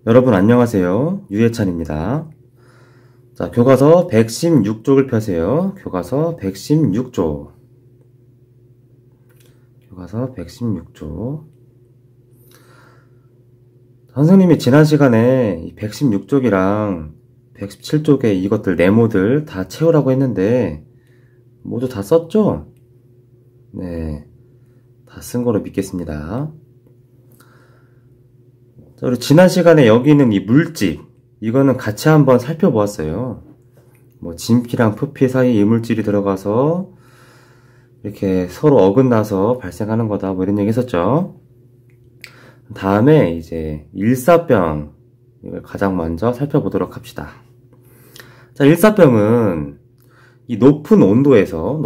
여러분 안녕하세요. 유해찬입니다. 자, 교과서 116쪽을 펴세요. 교과서 116쪽. 교과서 116쪽. 선생님이 지난 시간에 이 116쪽이랑 117쪽에 이것들 네모들 다 채우라고 했는데 모두 다 썼죠? 네, 다 쓴 거로 믿겠습니다. 자, 우리 지난 시간에 여기 있는 이 물집, 이거는 같이 한번 살펴보았어요. 뭐 진피랑 표피 사이 이물질이 들어가서 이렇게 서로 어긋나서 발생하는 거다, 뭐 이런 얘기 했었죠. 다음에 이제 일사병, 이걸 가장 먼저 살펴보도록 합시다. 자, 일사병은 이 높은 온도에서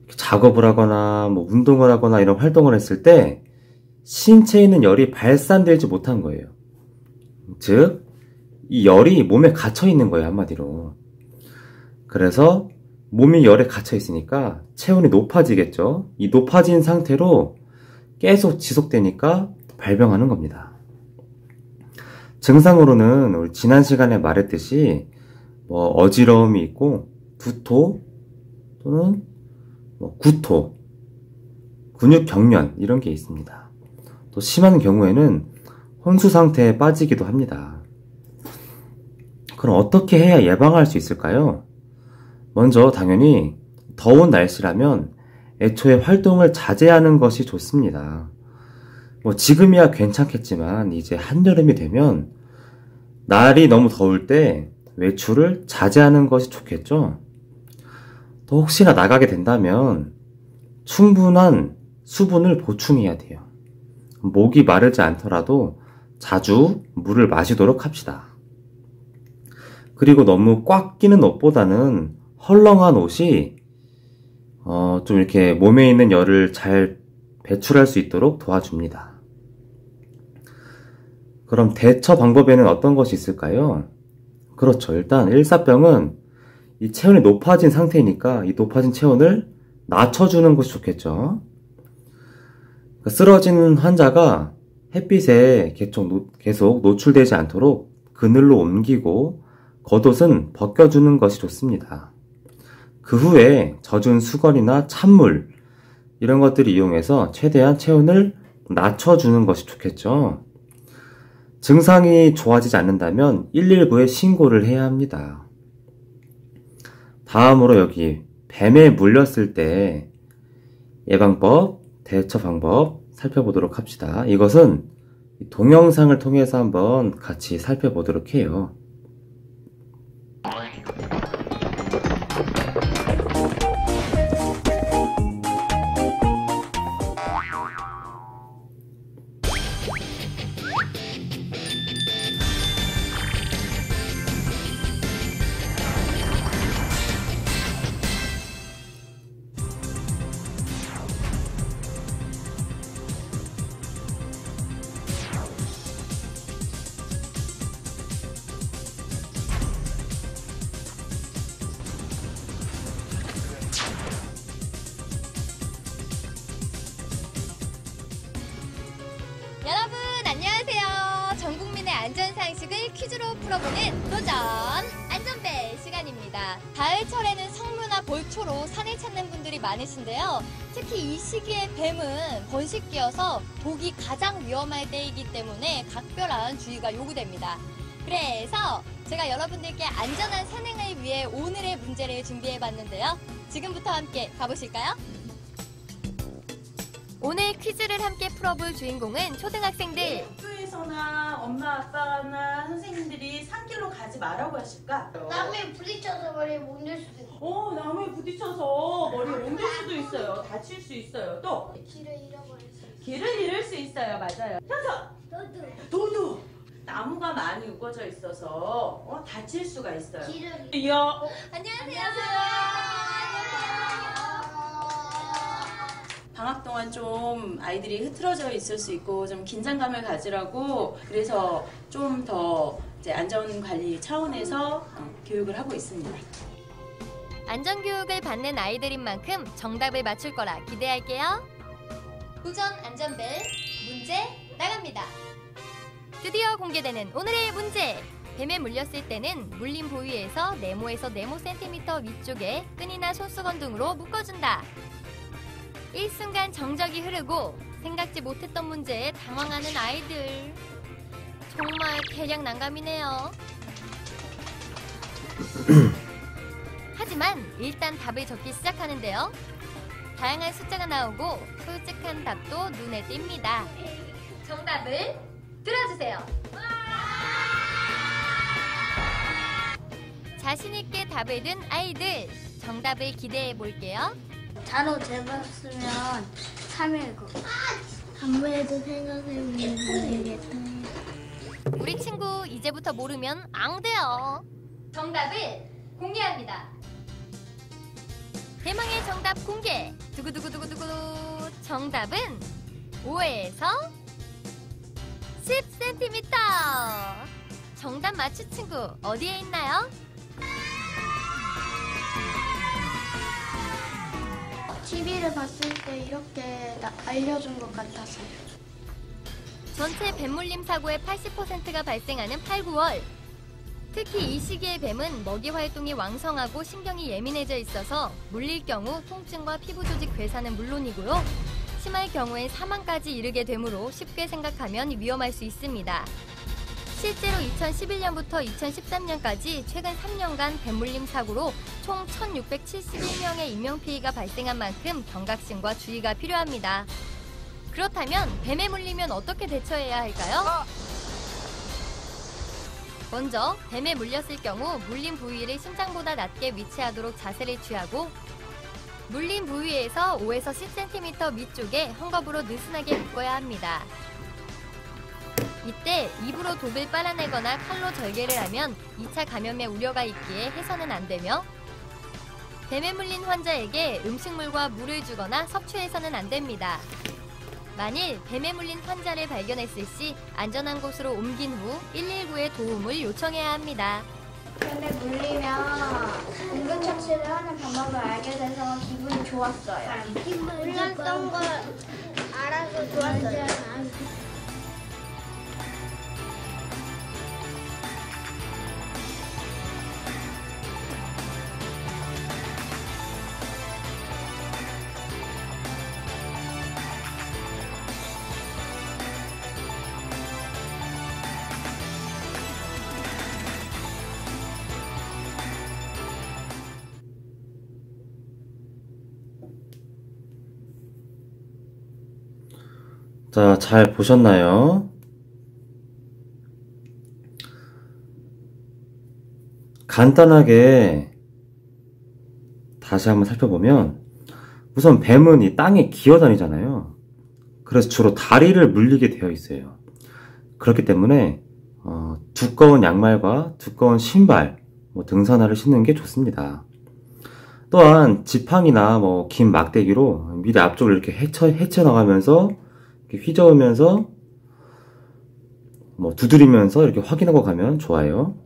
작업을 하거나 뭐 운동을 하거나 이런 활동을 했을 때 신체에 있는 열이 발산되지 못한 거예요. 즉, 이 열이 몸에 갇혀 있는 거예요, 한마디로. 그래서 몸이 열에 갇혀 있으니까 체온이 높아지겠죠. 이 높아진 상태로 계속 지속되니까 발병하는 겁니다. 증상으로는 우리 지난 시간에 말했듯이 뭐 어지러움이 있고 구토 또는 뭐 구토, 근육 경련 이런 게 있습니다. 또 심한 경우에는 혼수 상태에 빠지기도 합니다. 그럼 어떻게 해야 예방할 수 있을까요? 먼저 당연히 더운 날씨라면 애초에 활동을 자제하는 것이 좋습니다. 뭐 지금이야 괜찮겠지만 이제 한여름이 되면 날이 너무 더울 때 외출을 자제하는 것이 좋겠죠? 또 혹시나 나가게 된다면 충분한 수분을 보충해야 돼요. 목이 마르지 않더라도 자주 물을 마시도록 합시다. 그리고 너무 꽉 끼는 옷보다는 헐렁한 옷이 좀 이렇게 몸에 있는 열을 잘 배출할 수 있도록 도와줍니다. 그럼 대처 방법에는 어떤 것이 있을까요? 그렇죠. 일단 일사병은 이 체온이 높아진 상태니까 이 높아진 체온을 낮춰주는 것이 좋겠죠. 쓰러진 환자가 햇빛에 계속 노출되지 않도록 그늘로 옮기고 겉옷은 벗겨주는 것이 좋습니다. 그 후에 젖은 수건이나 찬물 이런 것들을 이용해서 최대한 체온을 낮춰주는 것이 좋겠죠. 증상이 좋아지지 않는다면 119에 신고를 해야 합니다. 다음으로 여기 뱀에 물렸을 때 예방법, 대처 방법 살펴보도록 합시다. 이것은 동영상을 통해서 한번 같이 살펴보도록 해요. 여러분 안녕하세요. 전 국민의 안전상식을 퀴즈로 풀어보는 도전 안전벨 시간입니다. 가을철에는 성묘나 벌초로 산을 찾는 분들이 많으신데요. 특히 이 시기에 뱀은 번식기여서 독이 가장 위험할 때이기 때문에 각별한 주의가 요구됩니다. 그래서 제가 여러분들께 안전한 산행을 위해 오늘의 문제를 준비해봤는데요. 지금부터 함께 가보실까요? 오늘 퀴즈를 함께 풀어볼 주인공은 초등학생들. 학교에서나 엄마 아빠나 선생님들이 산길로 가지 말라고 하실까? 나무에 부딪혀서 머리에 뭉들 수도 있고 나무에 부딪혀서 머리에 옮길 수도 있어요. 다칠 수 있어요. 또 길을 잃어버릴 수 있어. 길을 잃을 수 있어요. 맞아요. 현서 도도 나무가 많이 우거져 있어서 다칠 수가 있어요. 길을 안녕하세요. 방학 동안 좀 아이들이 흐트러져 있을 수 있고 좀 긴장감을 가지라고 그래서 좀 더 안전관리 차원에서 교육을 하고 있습니다. 안전교육을 받는 아이들인 만큼 정답을 맞출 거라 기대할게요. 도전 안전벨 문제 나갑니다. 드디어 공개되는 오늘의 문제! 뱀에 물렸을 때는 물린 부위에서 네모에서 네모 센티미터 위쪽에 끈이나 손수건 등으로 묶어준다. 일순간 정적이 흐르고 생각지 못했던 문제에 당황하는 아이들. 정말 계략 난감이네요. 하지만 일단 답을 적기 시작하는데요. 다양한 숫자가 나오고 솔직한 답도 눈에 띕니다. 정답을 들어주세요. 자신있게 답을 든 아이들, 정답을 기대해 볼게요. 단어 재봤으면 319. 한 번에도 생각해보면 되겠다. 우리 친구 이제부터 모르면 안 돼요. 정답을 공개합니다. 대망의 정답 공개. 두구두구두구두구. 정답은 5에서 10cm. 정답 맞춘 친구 어디에 있나요? TV를 봤을 때 이렇게 알려준 것 같아서요. 전체 뱀물림 사고의 80%가 발생하는 8, 9월. 특히 이 시기의 뱀은 먹이 활동이 왕성하고 신경이 예민해져 있어서 물릴 경우 통증과 피부 조직 괴사는 물론이고요. 심할 경우엔 사망까지 이르게 되므로 쉽게 생각하면 위험할 수 있습니다. 실제로 2011년부터 2013년까지 최근 3년간 뱀물림 사고로 총 1,671명의 인명피해가 발생한 만큼 경각심과 주의가 필요합니다. 그렇다면 뱀에 물리면 어떻게 대처해야 할까요? 먼저 뱀에 물렸을 경우 물린 부위를 심장보다 낮게 위치하도록 자세를 취하고 물린 부위에서 5에서 10cm 위쪽에 헝겊으로 느슨하게 묶어야 합니다. 이때 입으로 독을 빨아내거나 칼로 절개를 하면 2차 감염의 우려가 있기에 해서는 안 되며 뱀에 물린 환자에게 음식물과 물을 주거나 섭취해서는 안 됩니다. 만일 뱀에 물린 환자를 발견했을 시 안전한 곳으로 옮긴 후 119에 도움을 요청해야 합니다. 뱀에 물리면 응급처치를 하는 방법을 알게 돼서 기분이 좋았어요. 몰랐던 걸 알아서 좋았어요. 자, 잘 보셨나요? 간단하게 다시 한번 살펴보면 우선 뱀은 이 땅에 기어다니잖아요. 그래서 주로 다리를 물리게 되어 있어요. 그렇기 때문에 두꺼운 양말과 두꺼운 신발, 등산화를 신는 게 좋습니다. 또한 지팡이나 긴 막대기로 미리 앞쪽을 이렇게 헤쳐나가면서 휘저으면서 두드리면서 이렇게 확인하고 가면 좋아요.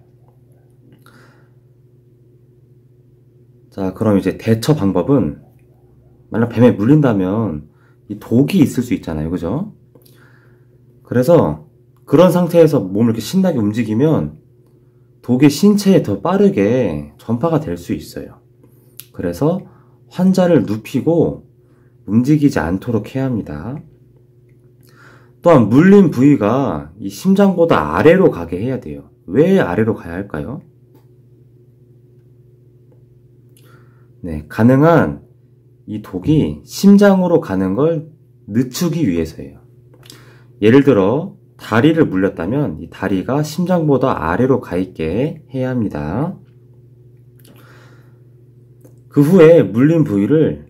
자, 그럼 이제 대처 방법은 만약 뱀에 물린다면 이 독이 있을 수 있잖아요, 그죠? 그래서 그런 상태에서 몸을 이렇게 신나게 움직이면 독이 신체에 더 빠르게 전파가 될 수 있어요. 그래서 환자를 눕히고 움직이지 않도록 해야 합니다. 또한 물린 부위가 이 심장보다 아래로 가게 해야 돼요. 왜 아래로 가야 할까요? 네, 가능한 이 독이 심장으로 가는 걸 늦추기 위해서예요. 예를 들어 다리를 물렸다면 이 다리가 심장보다 아래로 가 있게 해야 합니다. 그 후에 물린 부위를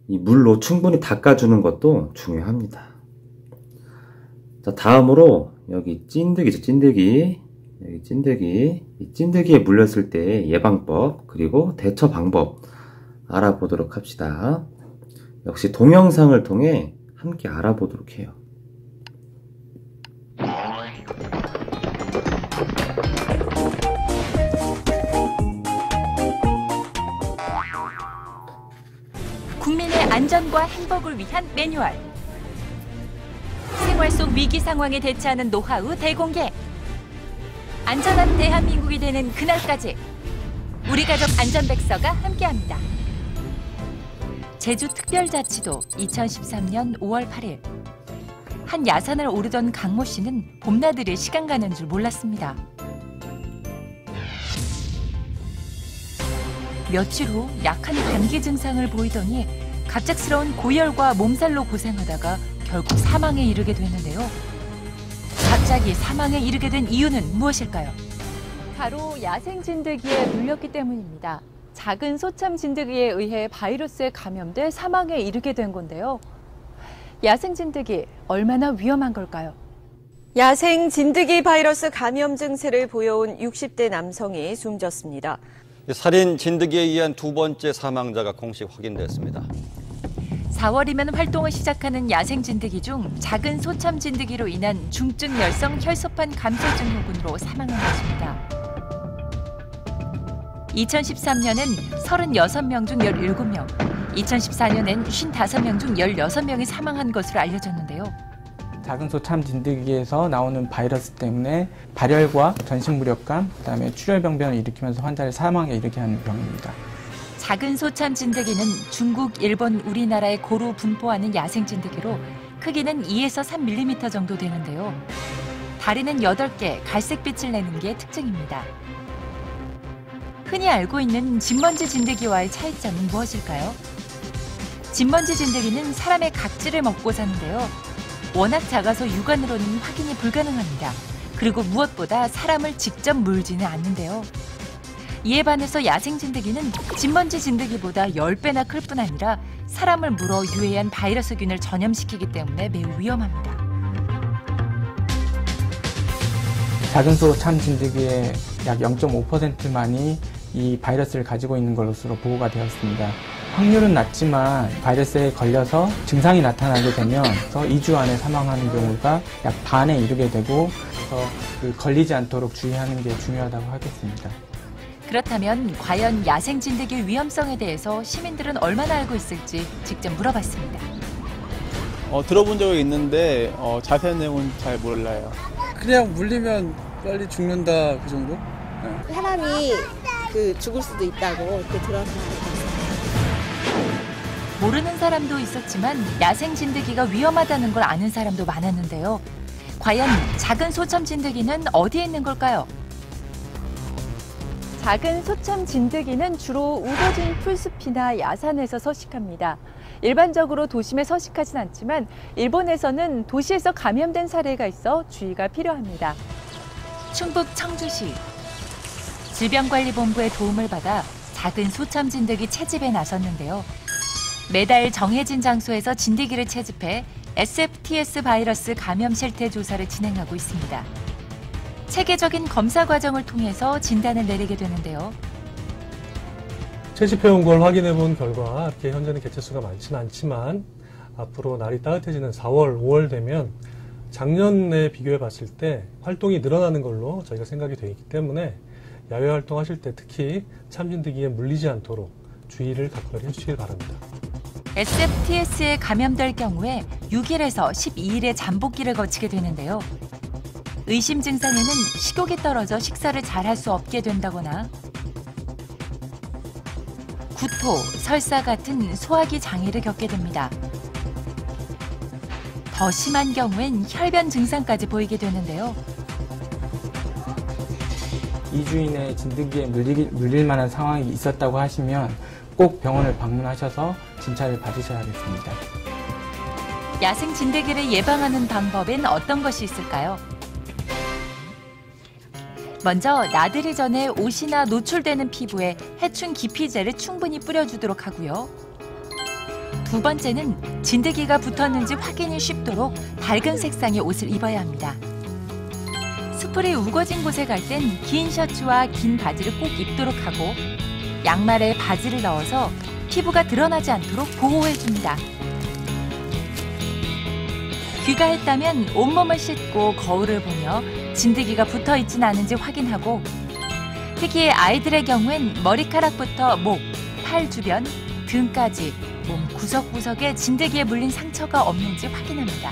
이 물로 충분히 닦아주는 것도 중요합니다. 자, 다음으로 여기 찐득이죠, 찐득이. 여기 찐득이. 이 찐득이에 물렸을 때 예방법 그리고 대처 방법 알아보도록 합시다. 역시 동영상을 통해 함께 알아보도록 해요. 국민의 안전과 행복을 위한 매뉴얼. 생활 생활 속 위기 상황에 대처하는 노하우 대공개. 안전한 대한민국이 되는 그날까지 우리 가족 안전백서가 함께합니다. 제주특별자치도 2013년 5월 8일. 한 야산을 오르던 강모 씨는 봄나들이에 시간 가는 줄 몰랐습니다. 며칠 후 약한 감기 증상을 보이더니 갑작스러운 고열과 몸살로 고생하다가 결국 사망에 이르게 됐는데요. 갑자기 사망에 이르게 된 이유는 무엇일까요? 바로 야생 진드기에 물렸기 때문입니다. 작은 소참 진드기에 의해 바이러스에 감염돼 사망에 이르게 된 건데요. 야생 진드기 얼마나 위험한 걸까요? 야생 진드기 바이러스 감염 증세를 보여온 60대 남성이 숨졌습니다. 살인 진드기에 의한 두 번째 사망자가 공식 확인됐습니다. 4월이면 활동을 시작하는 야생 진드기 중 작은 소참 진드기로 인한 중증 열성 혈소판 감소 증후군으로 사망한 것입니다. 2013년엔 36명 중 17명, 2014년엔 55명 중 16명이 사망한 것으로 알려졌는데요. 작은 소참 진드기에서 나오는 바이러스 때문에 발열과 전신 무력감, 그다음에 출혈병변을 일으키면서 환자를 사망에 이르게 하는 병입니다. 작은 소참 진드기는 중국, 일본, 우리나라에 고루 분포하는 야생 진드기로 크기는 2에서 3mm 정도 되는데요. 다리는 8개, 갈색빛을 내는 게 특징입니다. 흔히 알고 있는 진먼지 진드기와의 차이점은 무엇일까요? 진먼지 진드기는 사람의 각질을 먹고 사는데요. 워낙 작아서 육안으로는 확인이 불가능합니다. 그리고 무엇보다 사람을 직접 물지는 않는데요. 이에 반해서 야생 진드기는 진먼지 진드기보다 10배나 클 뿐 아니라 사람을 물어 유해한 바이러스균을 전염시키기 때문에 매우 위험합니다. 작은 소참 진드기의 약 0.5%만이 이 바이러스를 가지고 있는 것으로 보고가 되었습니다. 확률은 낮지만 바이러스에 걸려서 증상이 나타나게 되면 2주 안에 사망하는 경우가 약 반에 이르게 되고 걸리지 않도록 주의하는 게 중요하다고 하겠습니다. 그렇다면 과연 야생 진드기 위험성에 대해서 시민들은 얼마나 알고 있을지 직접 물어봤습니다. 들어본 적이 있는데 자세한 내용은 잘 몰라요. 그냥 물리면 빨리 죽는다 그 정도? 네. 사람이 죽을 수도 있다고 이렇게 들었어요. 모르는 사람도 있었지만 야생 진드기가 위험하다는 걸 아는 사람도 많았는데요. 과연 작은 소참 진드기는 어디에 있는 걸까요? 작은 소참 진드기는 주로 우거진 풀숲이나 야산에서 서식합니다. 일반적으로 도심에 서식하진 않지만 일본에서는 도시에서 감염된 사례가 있어 주의가 필요합니다. 충북 청주시 질병관리본부의 도움을 받아 작은 소참 진드기 채집에 나섰는데요. 매달 정해진 장소에서 진드기를 채집해 SFTS 바이러스 감염 실태 조사를 진행하고 있습니다. 체계적인 검사 과정을 통해서 진단을 내리게 되는데요. 채집해온 걸 확인해 본 결과 이렇게 현재는 개체수가 많지는 않지만 앞으로 날이 따뜻해지는 4월, 5월 되면 작년에 비교해 봤을 때 활동이 늘어나는 걸로 저희가 생각이 되어 있기 때문에 야외 활동하실 때 특히 참진드기에 물리지 않도록 주의를 각별히 해주시길 바랍니다. SFTS에 감염될 경우에 6일에서 12일의 잠복기를 거치게 되는데요. 의심 증상에는 식욕이 떨어져 식사를 잘 할 수 없게 된다거나 구토, 설사 같은 소화기 장애를 겪게 됩니다. 더 심한 경우엔 혈변 증상까지 보이게 되는데요. 2주 이내에 진드기에 물릴 만한 상황이 있었다고 하시면 꼭 병원을 방문하셔서 진찰을 받으셔야겠습니다. 야생 진드기를 예방하는 방법엔 어떤 것이 있을까요? 먼저 나들이 전에 옷이나 노출되는 피부에 해충 기피제를 충분히 뿌려주도록 하고요. 두 번째는 진드기가 붙었는지 확인이 쉽도록 밝은 색상의 옷을 입어야 합니다. 숯불이 우거진 곳에 갈 땐 긴 셔츠와 긴 바지를 꼭 입도록 하고 양말에 바지를 넣어서 피부가 드러나지 않도록 보호해줍니다. 귀가했다면 온몸을 씻고 거울을 보며 진드기가 붙어있진 않은지 확인하고 특히 아이들의 경우엔 머리카락부터 목, 팔 주변, 등까지 몸 구석구석에 진드기에 물린 상처가 없는지 확인합니다.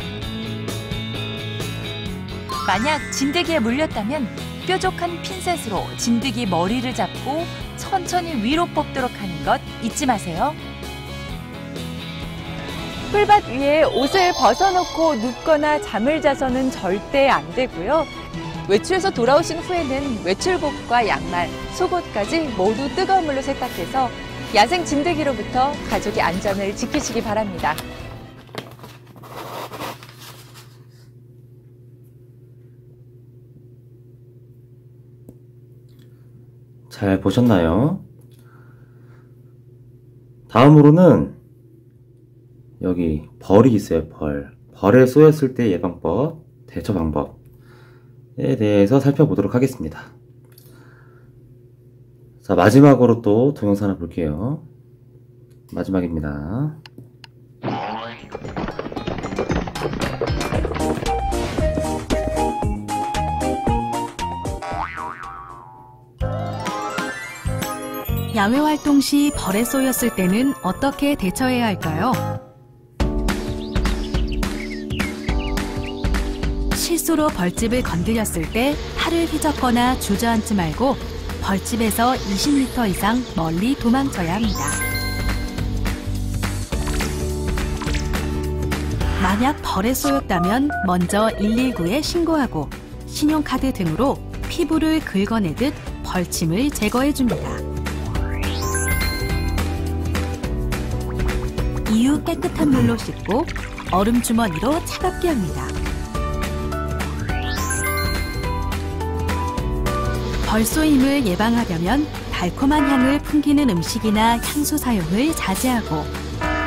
만약 진드기에 물렸다면 뾰족한 핀셋으로 진드기 머리를 잡고 천천히 위로 뽑도록 하는 것 잊지 마세요. 풀밭 위에 옷을 벗어놓고 눕거나 잠을 자서는 절대 안 되고요. 외출해서 돌아오신 후에는 외출복과 양말, 속옷까지 모두 뜨거운 물로 세탁해서 야생 진드기로부터 가족의 안전을 지키시기 바랍니다. 잘 보셨나요? 다음으로는 여기 벌이 있어요. 벌에 쏘였을 때 예방법, 대처 방법에 대해서 살펴보도록 하겠습니다. 자, 마지막으로 또 동영상 하나 볼게요. 마지막입니다. 야외 활동 시 벌에 쏘였을 때는 어떻게 대처해야 할까요? 실수로 벌집을 건드렸을 때 팔을 휘젓거나 주저앉지 말고 벌집에서 20m 이상 멀리 도망쳐야 합니다. 만약 벌에 쏘였다면 먼저 119에 신고하고 신용카드 등으로 피부를 긁어내듯 벌침을 제거해줍니다. 이후 깨끗한 물로 씻고 얼음 주머니로 차갑게 합니다. 벌쏘임을 예방하려면 달콤한 향을 풍기는 음식이나 향수 사용을 자제하고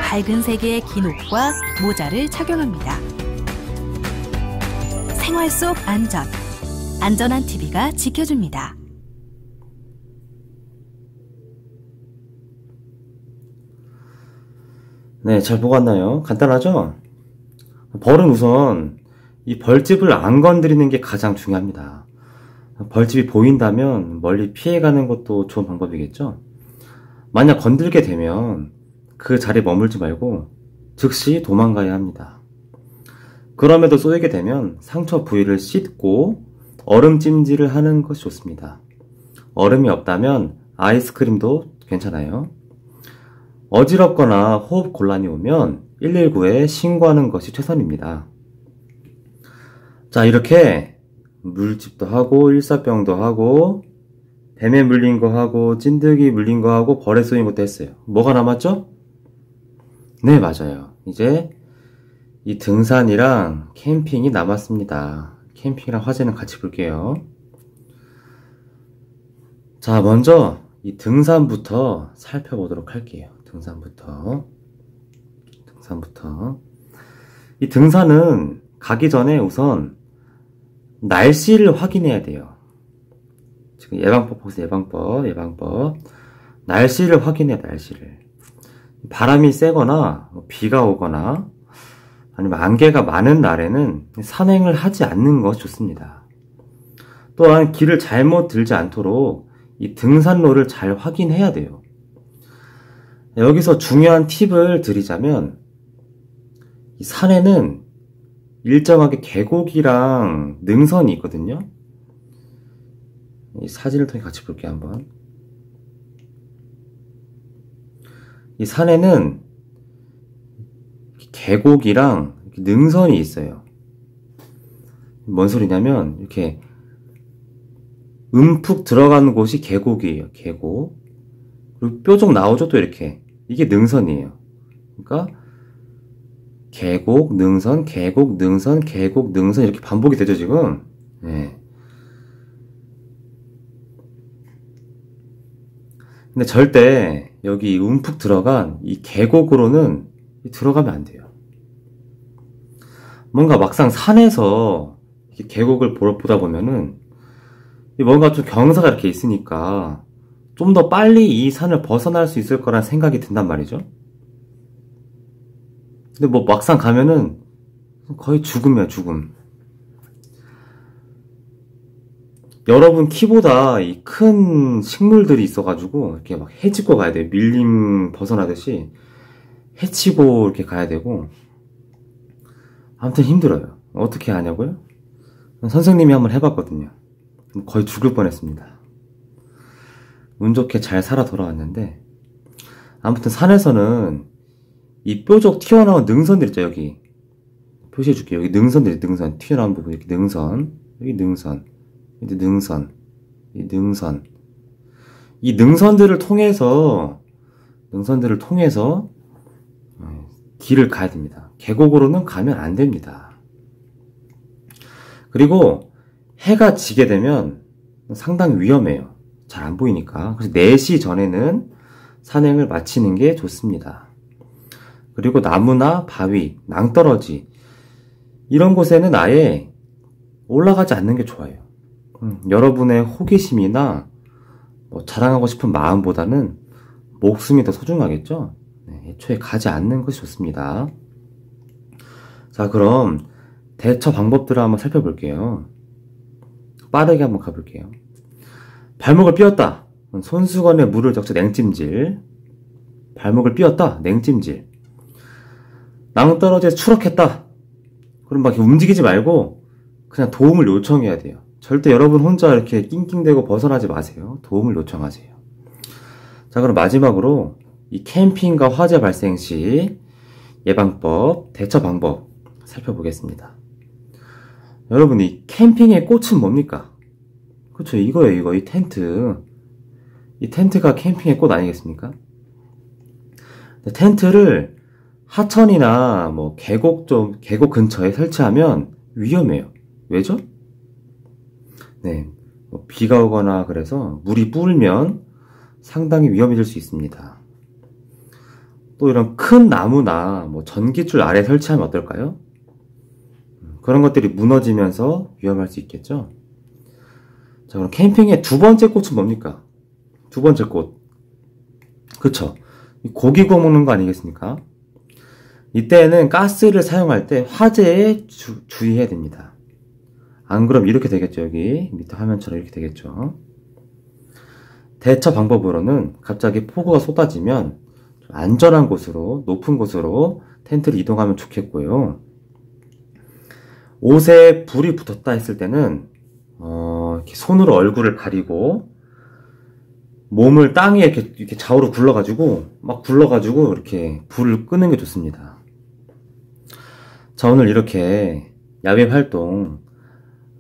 밝은 색의 긴 옷과 모자를 착용합니다. 생활 속 안전한 TV가 지켜줍니다. 네, 잘 보고 왔나요? 간단하죠? 벌은 우선 이 벌집을 안 건드리는 게 가장 중요합니다. 벌집이 보인다면 멀리 피해가는 것도 좋은 방법이겠죠? 만약 건들게 되면 그 자리에 머물지 말고 즉시 도망가야 합니다. 그럼에도 쏘이게 되면 상처 부위를 씻고 얼음 찜질을 하는 것이 좋습니다. 얼음이 없다면 아이스크림도 괜찮아요. 어지럽거나 호흡 곤란이 오면 119에 신고하는 것이 최선입니다. 자, 이렇게 물집도 하고 일사병도 하고 뱀에 물린 거 하고 찐득이 물린 거 하고 벌에 쏘인 것도 했어요. 뭐가 남았죠? 네, 맞아요. 이제 이 등산이랑 캠핑이 남았습니다. 캠핑이랑 화재는 같이 볼게요. 자, 먼저 이 등산부터 살펴보도록 할게요. 등산부터. 이 등산은 가기 전에 우선 날씨를 확인해야 돼요. 지금 예방법 보세요. 예방법. 날씨를 확인해요. 날씨를. 바람이 세거나 비가 오거나 아니면 안개가 많은 날에는 산행을 하지 않는 것이 좋습니다. 또한 길을 잘못 들지 않도록 이 등산로를 잘 확인해야 돼요. 여기서 중요한 팁을 드리자면 이 산에는 일정하게 계곡이랑 능선이 있거든요. 이 사진을 통해 같이 볼게요. 한번. 이 산에는 계곡이랑 능선이 있어요. 뭔 소리냐면 이렇게 움푹 들어가는 곳이 계곡이에요. 계곡. 그리고 뾰족 나오죠. 또 이렇게. 이게 능선이에요. 그러니까 계곡, 능선, 계곡, 능선, 계곡, 능선 이렇게 반복이 되죠, 지금. 네. 근데 절대 여기 움푹 들어간 이 계곡으로는 들어가면 안 돼요. 뭔가 막상 산에서 이렇게 계곡을 보다 보면은 뭔가 좀 경사가 이렇게 있으니까 좀 더 빨리 이 산을 벗어날 수 있을 거란 생각이 든단 말이죠. 근데 뭐 막상 가면은 거의 죽음이야, 죽음. 여러분 키보다 이 큰 식물들이 있어가지고 이렇게 막 헤치고 가야 돼요. 밀림 벗어나듯이 헤치고 이렇게 가야 되고. 아무튼 힘들어요. 어떻게 하냐고요? 선생님이 한번 해봤거든요. 거의 죽을 뻔했습니다. 운 좋게 잘 살아 돌아왔는데, 아무튼 산에서는 이 뾰족 튀어나온 능선들 있죠. 여기 표시해줄게요. 여기 능선들이, 능선 튀어나온 부분, 이렇게 능선, 여기 능선, 이제 능선, 이 능선, 이 능선들을 통해서 길을 가야 됩니다. 계곡으로는 가면 안 됩니다. 그리고 해가 지게 되면 상당히 위험해요. 잘 안 보이니까. 그래서 4시 전에는 산행을 마치는 게 좋습니다. 그리고 나무나 바위, 낭떠러지 이런 곳에는 아예 올라가지 않는 게 좋아요. 여러분의 호기심이나 뭐 자랑하고 싶은 마음보다는 목숨이 더 소중하겠죠? 네, 애초에 가지 않는 것이 좋습니다. 자, 그럼 대처 방법들을 한번 살펴볼게요. 빠르게 한번 가볼게요. 발목을 삐었다. 손수건에 물을 적셔 냉찜질. 발목을 삐었다. 냉찜질. 낭떠러지에서 추락했다. 그럼 막 이렇게 움직이지 말고 그냥 도움을 요청해야 돼요. 절대 여러분 혼자 이렇게 낑낑대고 벗어나지 마세요. 도움을 요청하세요. 자, 그럼 마지막으로 이 캠핑과 화재 발생 시 예방법, 대처 방법 살펴보겠습니다. 여러분, 이 캠핑의 꽃은 뭡니까? 그쵸, 이거예요, 이거. 이 텐트. 이 텐트가 캠핑의 꽃 아니겠습니까? 텐트를 하천이나 뭐 계곡 근처에 설치하면 위험해요. 왜죠? 네, 뭐 비가 오거나 그래서 물이 불면 상당히 위험해질 수 있습니다. 또 이런 큰 나무나 뭐 전기줄 아래 설치하면 어떨까요? 그런 것들이 무너지면서 위험할 수 있겠죠? 자, 그럼 캠핑의 두 번째 꽃은 뭡니까? 두 번째 꽃. 그쵸? 고기 구워 먹는 거 아니겠습니까? 이때는 가스를 사용할 때 화재에 주의해야 됩니다. 안 그럼 이렇게 되겠죠. 여기 밑에 화면처럼 이렇게 되겠죠. 대처 방법으로는 갑자기 폭우가 쏟아지면 좀 안전한 곳으로, 높은 곳으로 텐트를 이동하면 좋겠고요. 옷에 불이 붙었다 했을 때는 이렇게 손으로 얼굴을 가리고 몸을 땅에 이렇게 좌우로 굴러가지고 이렇게 불을 끄는 게 좋습니다. 자, 오늘 이렇게 야외 활동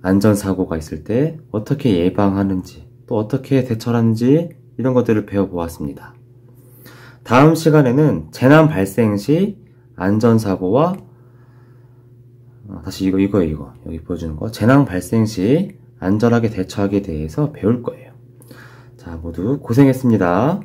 안전사고가 있을 때 어떻게 예방하는지 또 어떻게 대처하는지 이런 것들을 배워보았습니다. 다음 시간에는 재난 발생 시 안전사고와 다시 이거 여기 보여주는 거 재난 발생 시 안전하게 대처하기에 대해서 배울 거예요. 자, 모두 고생했습니다.